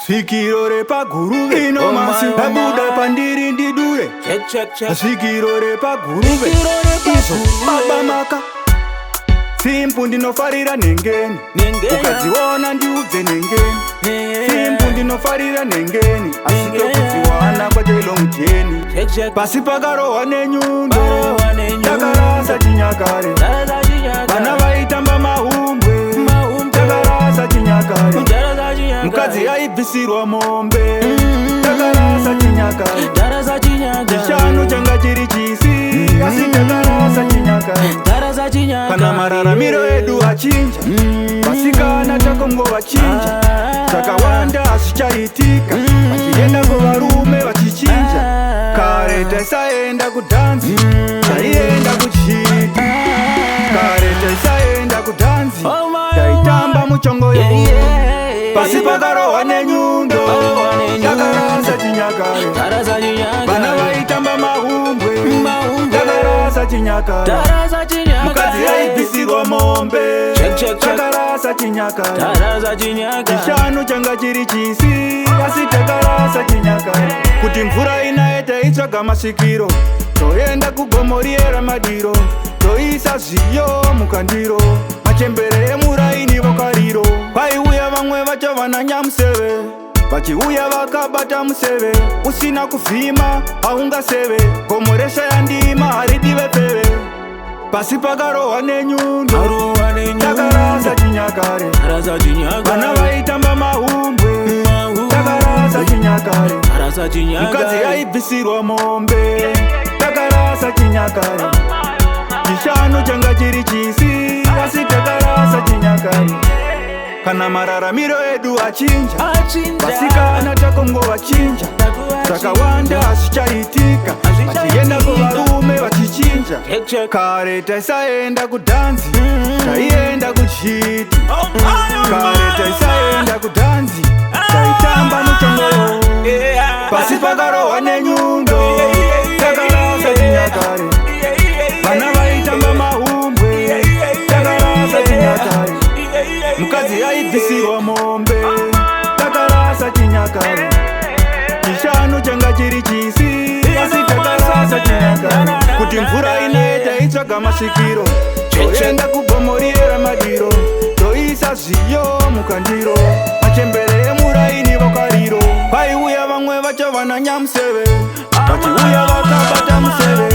Svikiro repaguruve inomasi abuda pandiri ndidure. Svikiro repaguruve izo baba maka simpu ndinofarira nengeni ukadziona ndiudze nengeni simpu ndinofarira nengeni asike kudziwana kwatelo muteni pasi pakarohwa nenyundo takarasa chinyakare vana vaitamba mahumbwe takarasa chinyakare mukadzi aibvisirwa mombe takarasa chinyakare chishanu changa chiri chisi asi takarasa chinyakare kana mararamiro edu achinja vasikana takongova chinja takawanda asichaitika vachienda kuvarume vachichinja kare taisaenda kudhanzi taienda kuchiti kare taisaenda kudhanzi taitamba muchongoyo pasi pakarohwa nenyundo takarasa chinyakare vana vaitamba mahumbwe takarasa chinyakare mukadzi aibvisirwa mombe takarasa chinyakare chishanu changa chiri chisi asi takarasa chinyakare kuti mvura inaye taitsvaga masvikiro toenda kugomo riera madiro toisa zviyo mukandiro machembere emuraini vokariro paiuya vamwe vacho vana nyamuseve vachiuya vakabata museve usina kuvhima haungaseve gomo reshayandima haridive peve pasi pakarohwa nenyundo takarasa chinyakare vana vaitamba mahumbwe takarasa chinyakare mukadzi aibvisirwa mombe takarasa chinyakare chishanu changa chiri chisi asi takarasa chinyakare kana mararamiro edu achinja vasikana takongova chinja takawanda asichaitika vachienda kuvarume vachichinja kare taisaenda kudhanzi taienda kuchiti kare taisaenda kudhanzi taitamba muchongoyo pasi pakarohwa nenyundo takarasa chinyakare vana vaitamba mahumbwe takarasa chinyakare mukadzi aibvisirwa mombe takarasa chinyakare chishanu changa chiri chisi asi takarasa chinyakare kuti mvura inaye taitsvaga masvikiro toenda kugomo riera madiro toisa zviyo mukandiro machembere emuraini vokariro paiuya vamwe vacho vana nyamuseve vachiuya vakabata museve